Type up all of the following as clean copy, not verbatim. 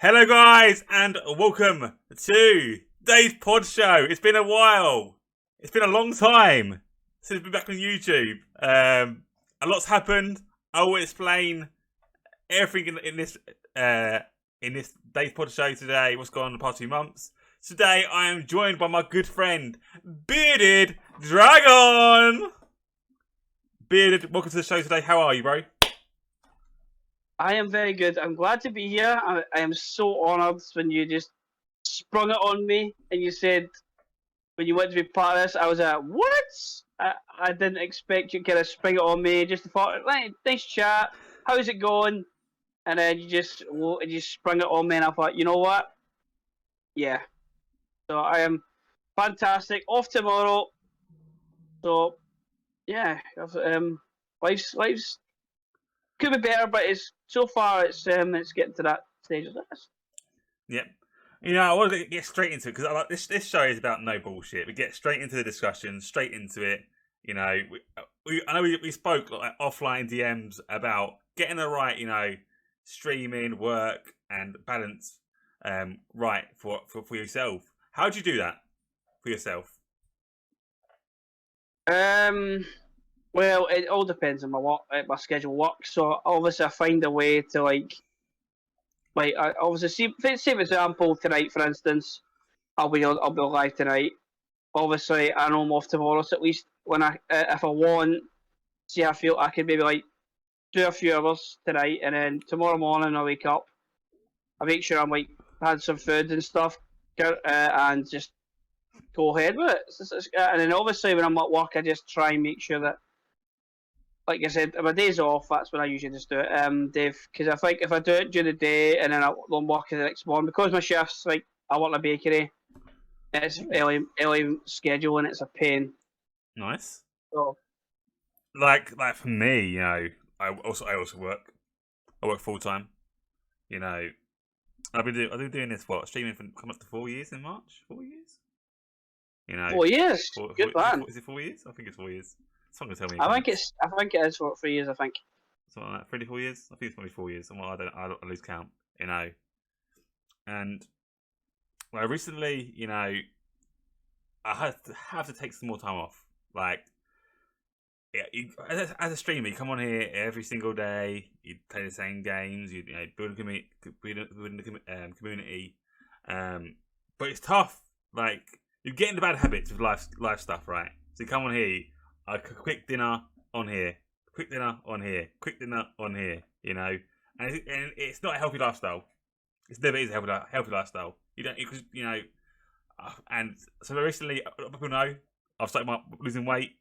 Hello guys and welcome to Dave's Pod Show. It's been a while. It's been a long time since we've been back on YouTube. A lot's happened. I will explain everything in this Dave's Pod Show today, what's gone on in the past few months. Today I am joined by my good friend Bearded Dragon. Bearded, welcome to the show today. How are you, bro? I am very good. I'm glad to be here. I am so honoured when you just sprung it on me and you said when you went to be part of this, I was like, what? I didn't expect you to kind of spring it on me. Just thought, right, nice chat. How's it going? And then you just sprung it on me, and I thought, you know what? Yeah. So I am fantastic. Off tomorrow. So yeah, life's could be better, but it's so far it's getting to that stage of this. Yep. You know, I want to get straight into it because like this show is about no bullshit. We get straight into the discussion, straight into it. You know, I know we spoke like offline DMs about getting the right, streaming, work, and balance right for yourself. How do you do that for yourself? Well, it all depends on my schedule work. So obviously, I find a way to obviously say for example tonight, for instance, I'll be live tonight. Obviously, I know I'm off tomorrow. So at least when if I want, see, I feel I could maybe do a few hours tonight, and then tomorrow morning I wake up, I make sure I'm had some food and stuff, and just go ahead with it. And then obviously when I'm at work, I just try and make sure that, like I said, if my day's off, that's when I usually just do it, Dave. Because I think if I do it during the day and then I'm working the next morning, because my shifts, I work in a bakery, it's early schedule and it's a pain. Nice. So, like for me, I also work. I work full time. I've been doing this streaming for coming up to 4 years in March. 4 years. 4 years. Good man. Is it 4 years? I think it's 4 years. Someone tell me. I think it is for 3 years. I think. Something like that. 3 to 4 years. I think it's probably 4 years. I lose count. And recently, I have to take some more time off. As a streamer, you come on here every single day. You play the same games. You build a community. But it's tough. You get into bad habits with life stuff, right? So you come on here. A quick dinner on here, quick dinner on here, quick dinner on here. And it's not a healthy lifestyle. It never is a healthy lifestyle. You don't, because and so recently, people know I've started losing weight.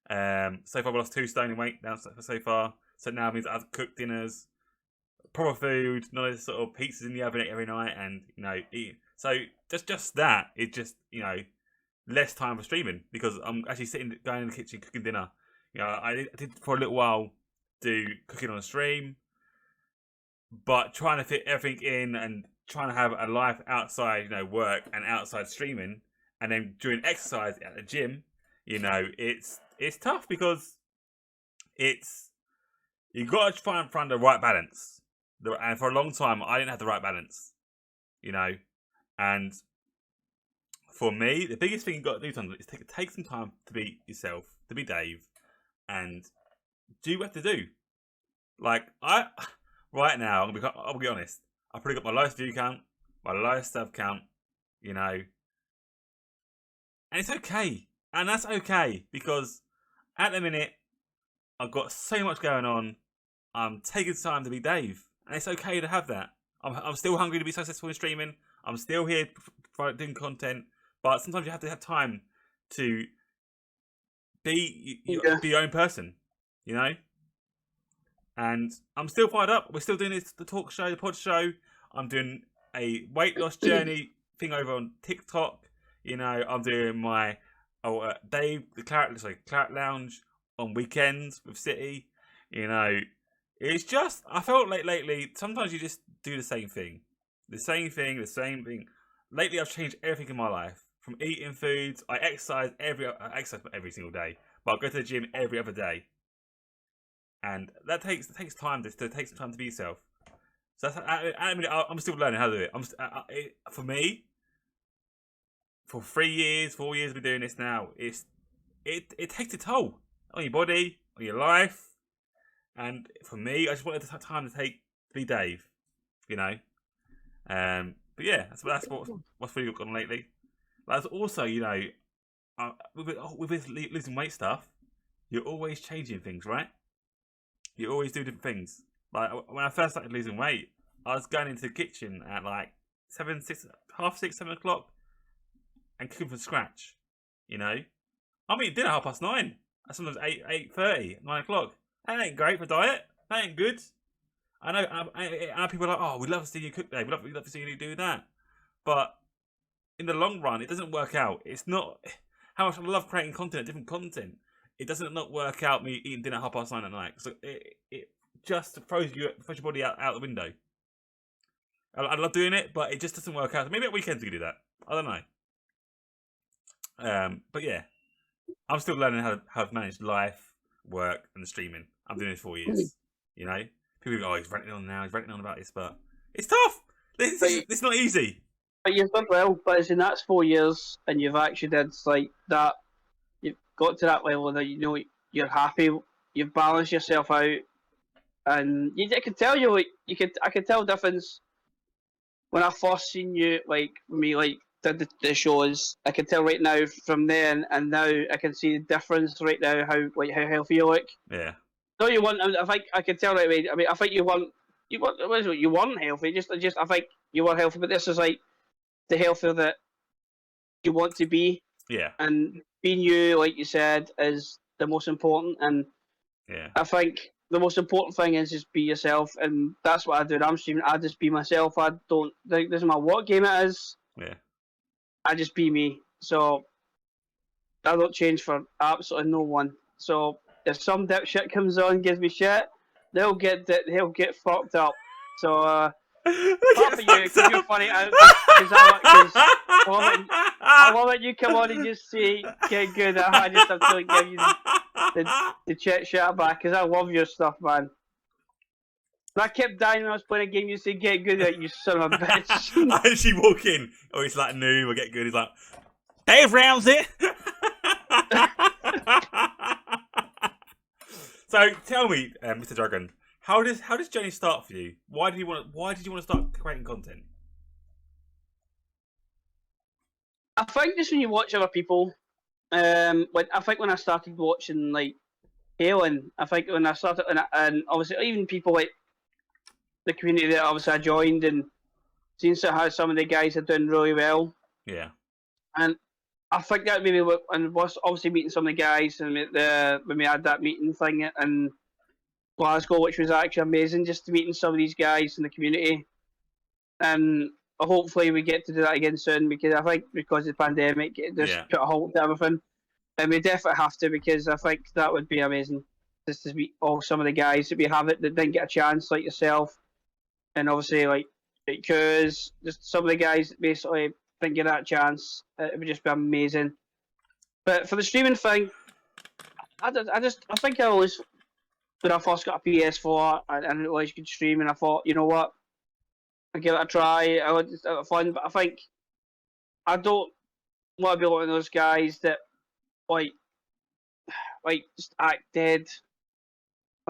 So far, I've lost 2 stone in weight now so far. So now it means I have to cook dinners, proper food, not those sort of pizzas in the oven every night, and eat. So just that, it just less time for streaming because I'm actually going in the kitchen cooking dinner. I did for a little while do cooking on a stream, but trying to fit everything in and trying to have a life outside, work and outside streaming, and then doing exercise at the gym, it's tough because you got to try and find the right balance. And for a long time, I didn't have the right balance, and for me, the biggest thing you got to do sometimes is take some time to be yourself, to be Dave, and do what you have to do. Right now, I'll be honest. I probably got my lowest view count, my lowest sub count, and it's okay, and that's okay because at the minute I've got so much going on. I'm taking time to be Dave, and it's okay to have that. I'm still hungry to be successful in streaming. I'm still here doing content. But sometimes you have to have time to be your own person, And I'm still fired up. We're still doing the talk show, the pod show. I'm doing a weight loss journey thing over on TikTok. I'm doing my Dave the Claret Lounge on weekends with City. It's just I felt like lately. Sometimes you just do the same thing. Lately, I've changed everything in my life. From eating foods, I exercise every single day, but I go to the gym every other day, and that takes time to take some time to be yourself. So that's, I mean, I'm still learning how to do it. For me, for 3 years, 4 years, we're doing this now. It takes a toll on your body, on your life, and for me, I just wanted the time to be Dave, you know. But yeah, that's what's really gone lately. But also, you know, with this losing weight stuff, you're always changing things, right? You always do different things. Like when I first started losing weight, I was going into the kitchen at like half 6, 7 o'clock, and cooking from scratch. You know, I'm eating dinner 9:30. Sometimes 8:30, 9 o'clock. That ain't great for diet. That ain't good. I know. I know people are like, oh, we'd love to see you cook there. We'd love to see you do that. But in the long run, it doesn't work out. It's not how much I love creating content, different content. It doesn't not work out me eating dinner at 9:30 at night. So it just throws your body out the window. I love doing it, but it just doesn't work out. Maybe at weekends we can do that. I don't know. But yeah, I'm still learning how to manage life, work, and the streaming. I'm doing this for 4 years. You know, people go, "Oh, he's ranting on now. He's ranting on about this," but it's tough. It's not easy. But you've done well. But as in that's 4 years, and you've actually did like that. You've got to that level that you know you're happy. You've balanced yourself out, and I can tell you like I could tell difference when I first seen you like me like did the shows. I can tell right now from then and now I can see the difference right now how healthy you look. Yeah. No, you want. I think I can tell right away. I mean, I think you weren't healthy. Just I think you were healthy, but this is like the healthier that you want to be. Yeah. And being you, like you said, is the most important. And yeah, I think the most important thing is just be yourself, and that's what I do. I'm streaming. I just be myself. I don't think doesn't matter what game it is. Yeah. I just be me. So I don't change for absolutely no one. So if some dipshit comes on and gives me shit, they'll get fucked up. So apart from you, because you're funny, I love it. You come on and just say get good. I just have to give you the chat shit back because I love your stuff, man. And I kept dying when I was playing a game. You say get good, like you son of a bitch. I actually walk in, or it's like new, or get good. He's like, Dave Ramsey. So tell me, Mr. Dragon, how does journey start for you? Why did you want to start creating content? I think just when you watch other people, when I started watching like Halen, I think when I started and obviously even people like the community that obviously I joined and seen how some of the guys are doing really well. Yeah. And I think that maybe and was obviously meeting some of the guys and when we had that meeting thing in Glasgow, which was actually amazing, just meeting some of these guys in the community. And hopefully we get to do that again soon because I think because of the pandemic it just put a halt to everything. And we definitely have to because I think that would be amazing. Just to meet all some of the guys that we have that didn't get a chance like yourself. And obviously like because just some of the guys that basically didn't get that chance. It would just be amazing. But for the streaming thing, I think I always when I first got a PS4 I didn't realize you could stream and I thought, you know what? I'll give it a try. I would just have fun, but I think I don't want to be one of those guys that like just act dead.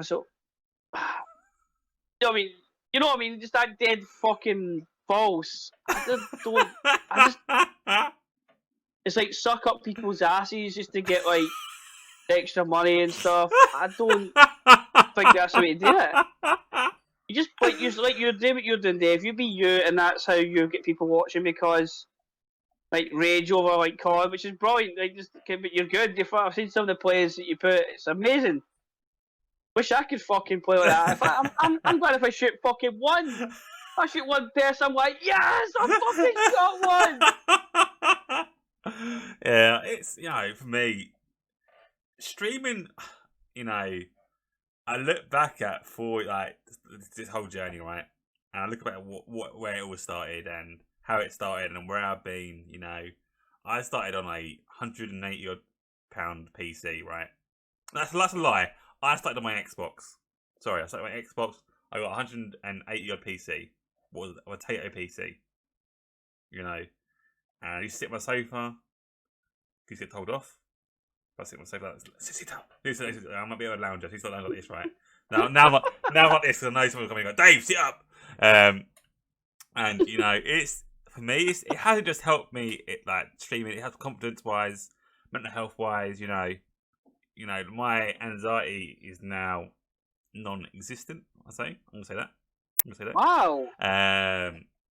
So, you know what I mean? Just act dead, fucking false. I just don't. It's like suck up people's asses just to get like extra money and stuff. I don't think that's the way to do it. You just you're doing what you're doing, Dave. You be you, and that's how you get people watching because like rage over like COD, which is brilliant. Like but you're good. I've seen some of the plays that you put. It's amazing. Wish I could fucking play like that. I'm glad if I shoot fucking one. I shoot one person. I'm like, yes, I fucking got one. Yeah, it's for me, streaming. I look back at this whole journey, right, and I look back at where it all started and how it started and where I've been. I started on a £180 PC, right? That's a lie. I started on my Xbox. Sorry, I started on my Xbox. I got 180 odd PC. What was it? A potato PC. You know, and I used to sit on my sofa. Used to get told off. If I sit on my sofa, sit down. I might be able to lounge. He's not lounge like this, right? Now I'm like this because I know someone's coming and go, Dave, sit up. And you know, it's for me. It hasn't just helped me. Like streaming, it has confidence wise, mental health wise. You know, my anxiety is now non-existent. I'm gonna say that. Wow.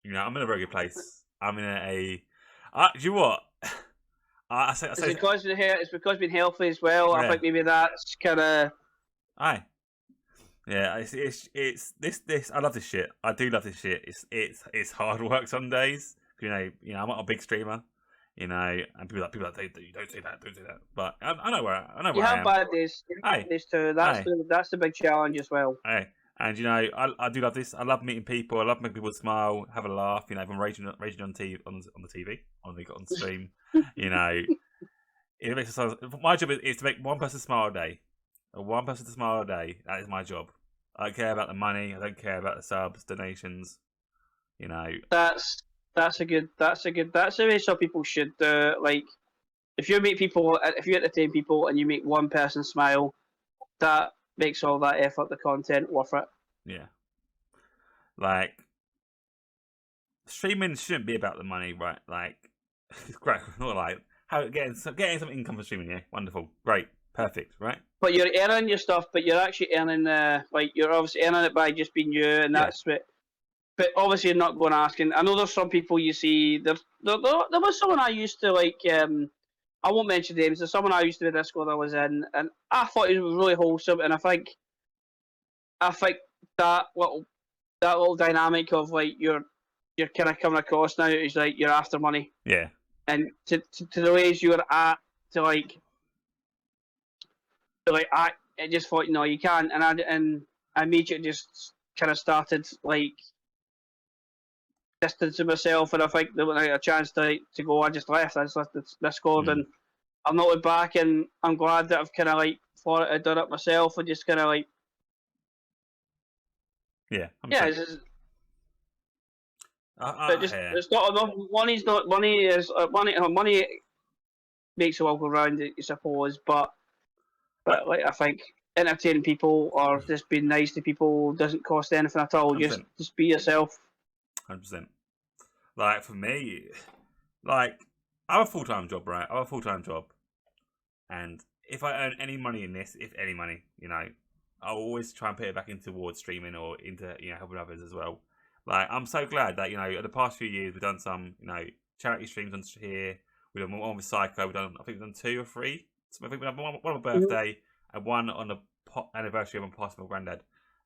You know, I'm in a very good place. I'm in do you know what? I say, It's because it's being healthy as well. Yeah. I think maybe that's kind of. Aye. Yeah, it's this. I love this shit. I do love this shit. It's hard work some days. You know, I'm not a big streamer. You know, and people like don't say that. But I know where I am. You have bad days. Days too. That's the big challenge as well. Hey, and you know, I do love this. I love meeting people. I love making people smile, have a laugh. You know, if I'm raging on TV on the TV, on stream. You know, it makes my job is to make one person smile a day. One person to smile a day. That is my job. I don't care about the money. I don't care about the subs, donations. You know. That's the way some people should do. Like, if you entertain people and you make one person smile, that makes all that effort, the content, worth it. Yeah. Like, streaming shouldn't be about the money, right? Like, it's great. Not like getting some income from streaming. Yeah, wonderful, great, perfect, right? But you're earning your stuff, but you're actually earning you're obviously earning it by just being you, and that's what. But obviously, you're not going asking. I know there's some people you see. There was someone I used to like. I won't mention names. There's someone I used to be in Discord I was in, and I thought it was really wholesome. And I think that little dynamic of like you're kind of coming across now is like you're after money. Yeah. And to the ways you were at I just thought you can't, and I immediately just kind of started like distancing myself, and I think there was a chance to go. I just left. I just left Discord, and I'm not looked back, and I'm glad that I've kind of like thought I'd done it myself, and just kind of like it's not enough. Money makes the world go round, I suppose, but like I think entertaining people or just being nice to people doesn't cost anything at all. 100%. Just be yourself. 100%. Like for me, like I have a full-time job, right? I have a full-time job, and if I earn any money in this, if any money, I'll always try and put it back in towards streaming or into helping others as well. Like I'm so glad that in the past few years we've done some charity streams on here. We've done one with Psycho. We've done 2 or 3. So I think we've done one on my birthday and one on the anniversary of my passing my granddad,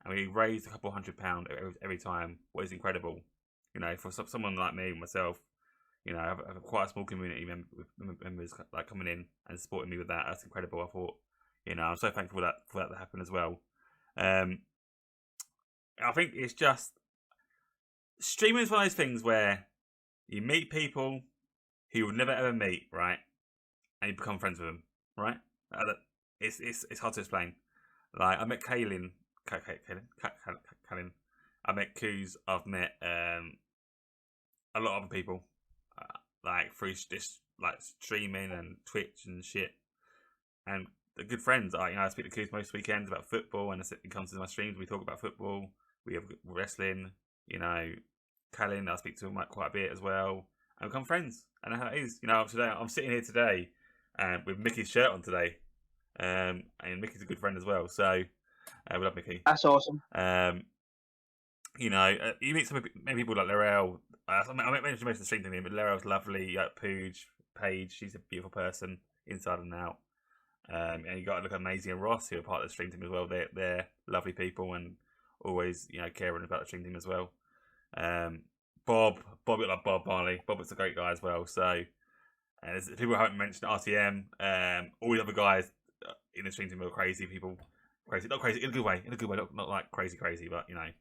and we raised a couple £100 every time. What is incredible, for someone like me, myself. I have quite a small community members like coming in and supporting me with that. That's incredible. I thought, I'm so thankful for that to happen as well. I think it's just streaming is one of those things where you meet people who you would never ever meet, right? And you become friends with them, right? It's hard to explain. Like I met Kaylin. I met Coos. I've met a lot of other people, like through this like streaming and Twitch and shit. And they're good friends. I speak to Coos most weekends about football, and he comes to my streams. We talk about football. We have wrestling. Kaylin, I speak to him quite a bit as well, and become friends. And how it is, today I'm sitting here today, with Mickey's shirt on today, and Mickey's a good friend as well. So we love Mickey. That's awesome. You meet many people like Laurel. I mentioned most of the stream thing, but Laurel's lovely. Paige, she's a beautiful person inside and out. And you got to look at Maisie and Ross, who are part of the stream team as well. They're lovely people and always caring about the stream team as well. Bob, like Bob Marley. Bob is a great guy as well. So, there's people who haven't mentioned RTM. All the other guys in the stream team are crazy people. Crazy, not crazy in a good way. Not like crazy, but I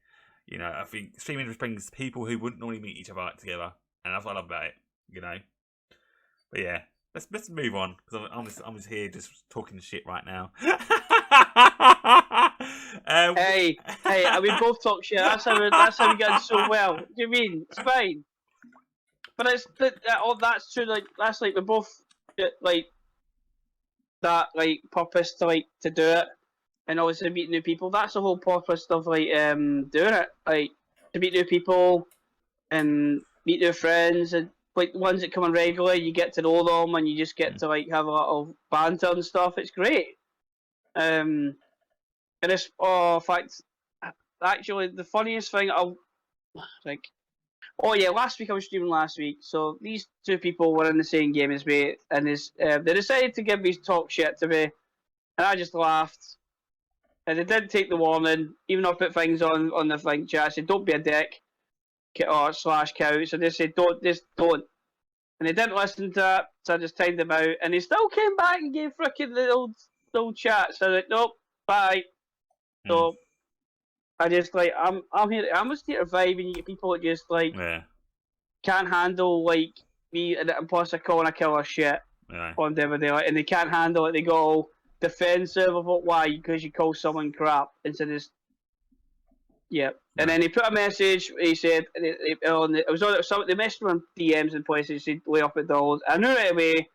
think streaming just brings people who wouldn't normally meet each other together, and that's what I love about it. But yeah, let's move on because I'm just here just talking shit right now. Hey, we both talk shit. That's how we get on so well. What do you mean? It's fine. But that's true. Like that's like we both like that purpose to do it, and obviously meet new people. That's the whole purpose of doing it. Like to meet new people and meet new friends and like ones that come on regularly. You get to know them and you just get to have a lot of banter and stuff. It's great. And it's in fact, actually the funniest thing I like. Oh yeah, last week I was streaming last week. So these two people were in the same game as me, and they decided to give me talk shit to me, and I just laughed. And they didn't take the warning, even though I put things on the thing chat. I said, "Don't be a dick," or slash cow. So they said, don't," and they didn't listen to it. So I just timed them out, and they still came back and gave fricking the old chat. So I was like, "Nope, bye." So I just I'm here. I'm just here to vibe, and you get people that just can't handle me and plus I call and I kill her shit on the other day, and they can't handle it. They go all defensive of it. Why? Because you call someone crap instead of just And then he put a message. He said it was on some. They messaged him on DMs and places. He said way up at those. I knew right away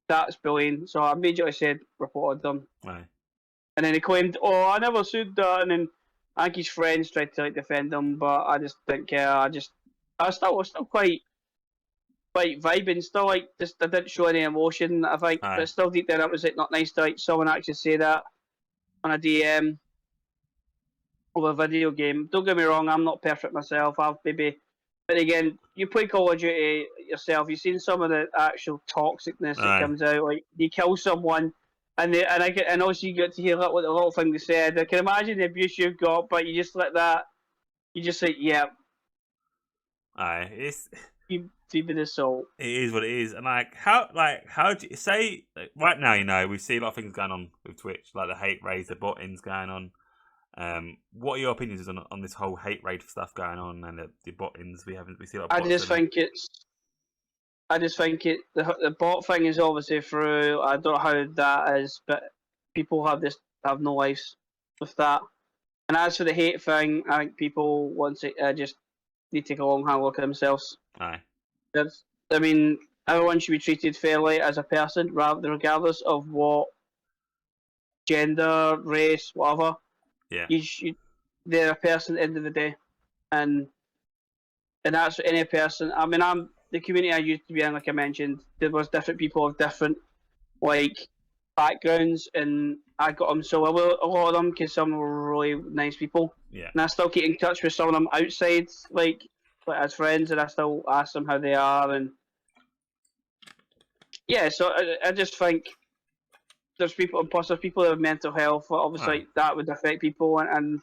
that's bullying, so I immediately said reported them. Right. And then he claimed, "Oh, I never said that." And then I think his friends tried to defend him, but I just didn't care. I was still quite vibing. Still I didn't show any emotion. I think, but still deep down, it was not nice to someone actually say that on a DM of a video game. Don't get me wrong, I'm not perfect myself. But again, you play Call of Duty yourself. You've seen some of the actual toxicness that comes out. Like you kill someone. And also you get to hear what the little thing they said. I can imagine the abuse you've got, but you just let that. You just say, "Yeah." It's deep in the soul. It is what it is, and how do you say right now? We see a lot of things going on with Twitch, like the hate raids, the bot-ins going on. What are your opinions on this whole hate raid stuff going on and the bot-ins? We see a lot of bots. I just think the bot thing is obviously through. I don't know how that is, but people have no lives with that. And as for the hate thing, I think people just need to take a long hard look at themselves. Aye. I mean, everyone should be treated fairly as a person, regardless of what gender, race, whatever. Yeah. They're a person at the end of the day, and that's for any person. I mean, the community I used to be in, like I mentioned, there was different people of different backgrounds, and I got them so well, a lot of them, because some were really nice people. Yeah. And I still keep in touch with some of them outside, as friends, and I still ask them how they are, and so I just think there's people, and plus there's people that have mental health. Obviously, that would affect people, and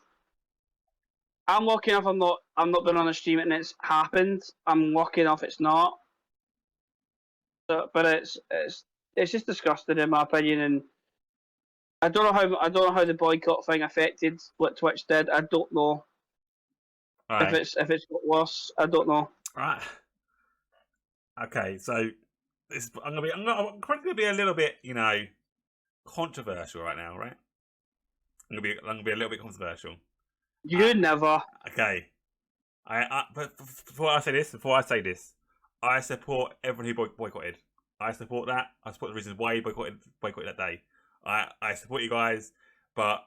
I'm lucky enough. I'm not been on a stream and it's happened. I'm lucky enough it's not. So, but it's just disgusting in my opinion, and I don't know how the boycott thing affected what Twitch did. I don't know if it's got worse. I don't know. Right. Okay, so I'm gonna be a little bit, controversial right now, right? I'm gonna be a little bit controversial. You never. Okay. But before I say this, I support everyone who boycotted. I support that. I support the reasons why you boycotted that day. I support you guys, but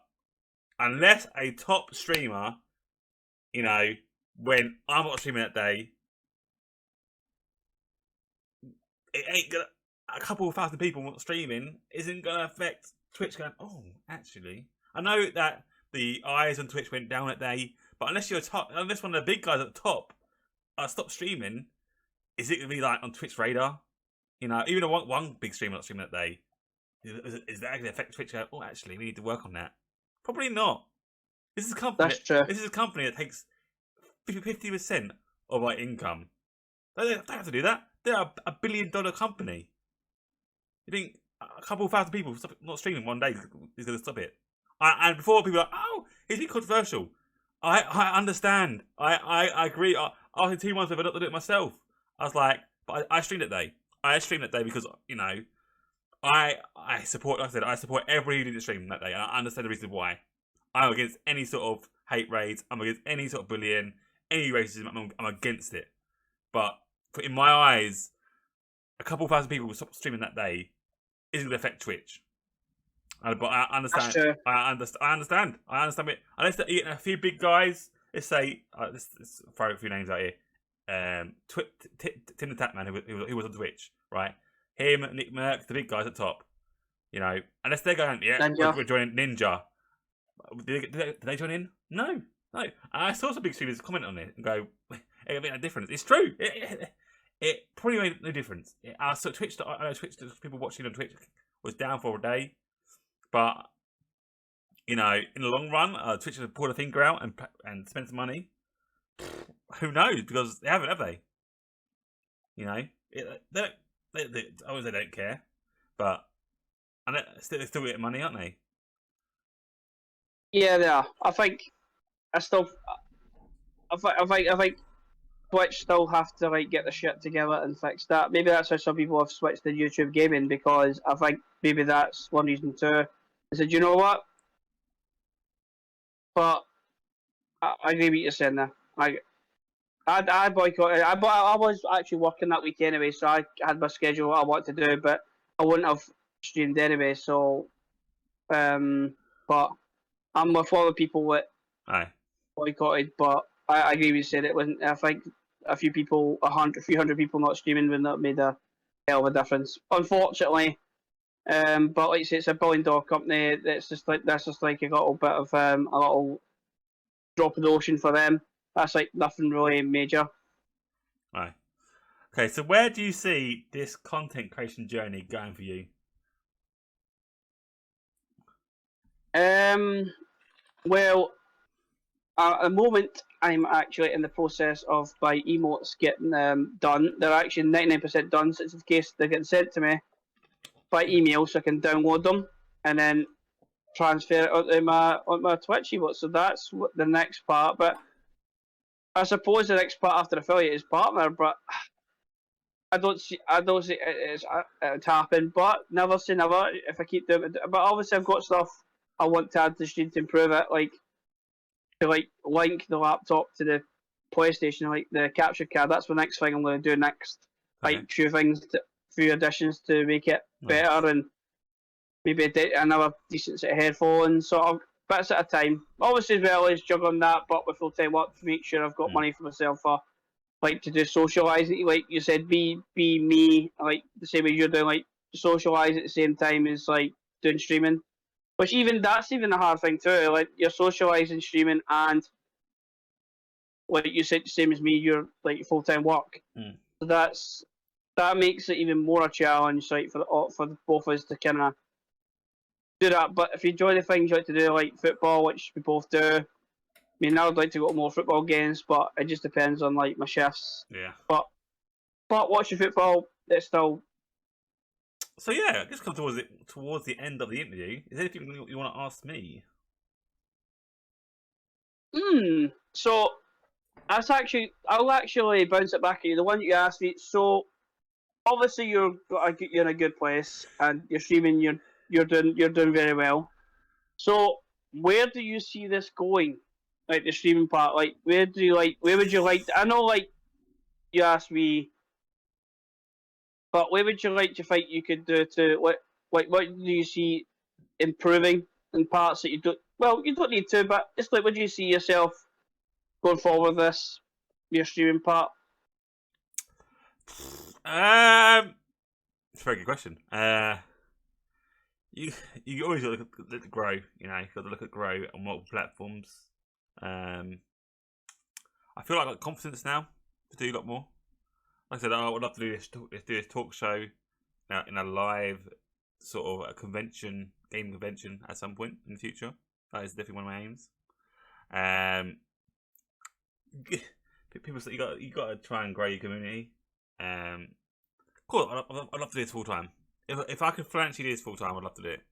unless a top streamer, when I'm not streaming that day, it ain't gonna. A couple of thousand people not streaming isn't gonna affect Twitch going, "Oh, actually," I know that the eyes on Twitch went down that day, but unless unless one of the big guys at the top stop streaming, is it gonna be on Twitch radar? Even one big streamer not streaming that day, is that gonna affect Twitch? Oh, actually, we need to work on that. Probably not. This is a company. That's true. This is a company that takes 50% of our income. They don't have to do that. They're a $1 billion company. You think a couple of thousand people not streaming one day is going to stop it? And before people are like, "Oh, it's been controversial." I understand. I agree. After 2 months, if I not do it myself, I was like, but I streamed that day. I streamed that day because I support. Like I said, I support every who did the stream that day, and I understand the reason why. I'm against any sort of hate raids. I'm against any sort of bullying, any racism. I'm against it. But in my eyes, a couple thousand people will stop streaming that day isn't going to affect Twitch. But I understand. That's true. I understand. It. Unless they're eating a few big guys. Let's say, let's throw a few names out here. Tim the Tatman, who was on Twitch, right? Him, Nick Merck, the big guys at top. You know, unless they're going, we're joining Ninja. Did they join in? No. I saw some big streamers comment on it and go, it made a difference. It's true. It probably made no difference. I know Twitch, people watching on Twitch was down for a day. But, you know, in the long run, Twitch has pulled a finger out and spent some money. Who knows? Because they haven't, have they? You know, they don't care. But they're still getting money, aren't they? Yeah, they are. I think Twitch still have to like get the shit together and fix that. Maybe that's why some people have switched to YouTube gaming, because I think maybe that's one reason too. I said, you know what? But I agree with you saying there. I boycotted. I was actually working that week anyway, so I had my schedule what I wanted to do, but I wouldn't have streamed anyway. So, but I'm with all the people that boycotted. But I agree with you saying it wasn't. I think a few hundred people not streaming wouldn't have made a hell of a difference. Unfortunately. But like I say, it's a $1 billion company. That's just like a little bit of a little drop in the ocean for them. That's like nothing really major. Aye. Okay, so where do you see this content creation journey going for you? Well, at the moment, I'm actually in the process of my emotes getting done. They're actually 99% done, so it's in case they're getting sent to me by email, so I can download them and then transfer it onto my Twitch emote. So that's the next part. But I suppose the next part after affiliate is partner. But I don't see it's happen. But never say never. If I keep doing it, but obviously I've got stuff I want to add to the stream to improve it, like to link the laptop to the PlayStation, like the capture card. That's the next thing I'm going to do next. Like few additions to make it better, and maybe another decent set of headphones, sort of bits at a time. Obviously, as well as juggling that, but with full time work to make sure I've got money for myself for like to do socialising. Like you said, be me, like the same as you're doing, like socialise at the same time as like doing streaming. Which that's even a hard thing too. Like you're socialising, streaming, and like you said, the same as me, you're like full time work. So that makes it even more a challenge, like for both of us to kind of do that. But if you enjoy the things you like to do, like football, which we both do, I mean, I would like to go to more football games, but it just depends on like my shifts. Yeah. But watching football, it's still. So yeah, let's come towards the end of the interview. Is there anything you want to ask me? So I'll actually bounce it back at you. The one you asked me. So obviously you're in a good place and you're streaming. You're doing very well. So where do you see this going? Like the streaming part. Like where would you like? I know like you asked me, but where would you like to think you could do to what do you see improving in parts that you don't? Well, you don't need to, but it's like, would you see yourself going forward with your streaming part? It's a very good question. You always got to look at grow. You know, you got to look at grow on multiple platforms. I feel like I've got confidence now to do a lot more. Like I said, I would love to do this talk show now in a live sort of a game convention at some point in the future. That is definitely one of my aims. People say you got to try and grow your community. Cool. I'd love to do this full time. If I could financially do this full time, I'd love to do it.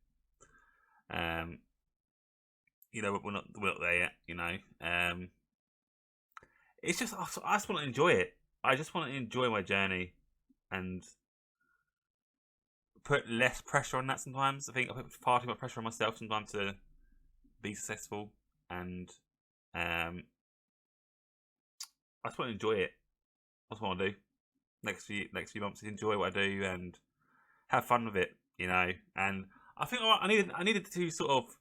You know, we're not there yet. You know, it's just I just want to enjoy it. I just want to enjoy my journey and put less pressure on that sometimes. I think I put far too much pressure on myself sometimes to be successful, and I just want to enjoy it. That's what I want to do next few months. Enjoy what I do and have fun with it, you know. And I think I needed to sort of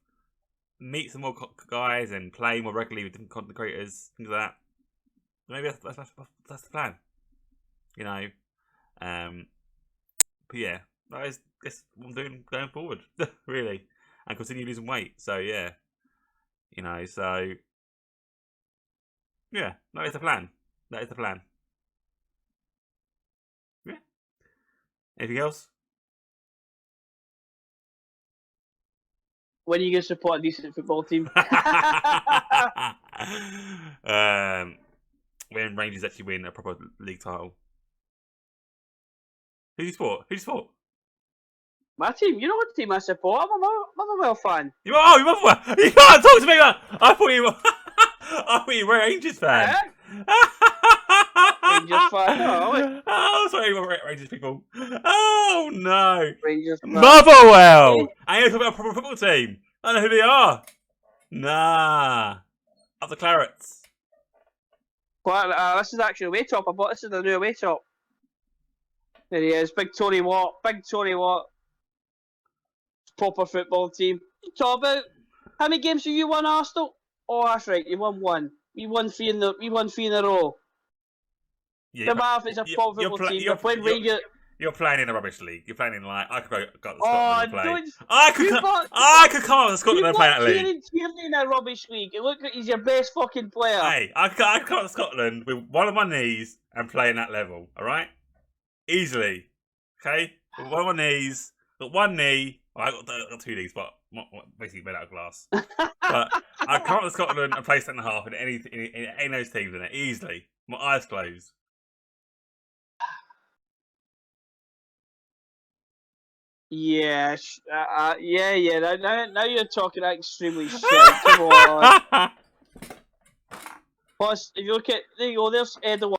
meet some more guys and play more regularly with different content creators, things like that. Maybe that's the plan, you know. But yeah, that's what I'm doing going forward, really, and continue losing weight. So yeah, you know, so yeah, that is the plan. That is the plan. Yeah. Anything else? When are you going to support a decent football team? When Rangers actually win a proper league title. Who do you support? My team. You know what team I support? I'm a Motherwell fan. You can't talk to me, man. I thought you were a Rangers fan. Rangers fan. No, oh, sorry, Rangers people. Oh no, Rangers fan. Motherwell. I ain't talking about a proper football team. I don't know who they are. Nah, up the Clarets. Well, this is actually a away top. I bought this is the new away top. There he is, Big Tony Watt. Proper football team. You talk about how many games have you won, Arsenal? Oh, that's right, you won one. We won three in a row. Yeah, the math is a proper football team. You're playing Rangers. You're playing in a rubbish league. You're playing in like I could go to Scotland and play. I could come up to Scotland and play that league. You're in a rubbish league. It looks like he's your best fucking player. Hey, I could come up to Scotland with one of my knees and play in that level. All right, easily. Okay, with one of my knees, got one knee. Well, I got two knees, but basically made out of glass. But I come up to Scotland and play centre half in any of those teams in it easily. My eyes closed. Yes, yeah. Now you're talking extremely shit. Come on. Plus, if you look at there you go. There's Edward.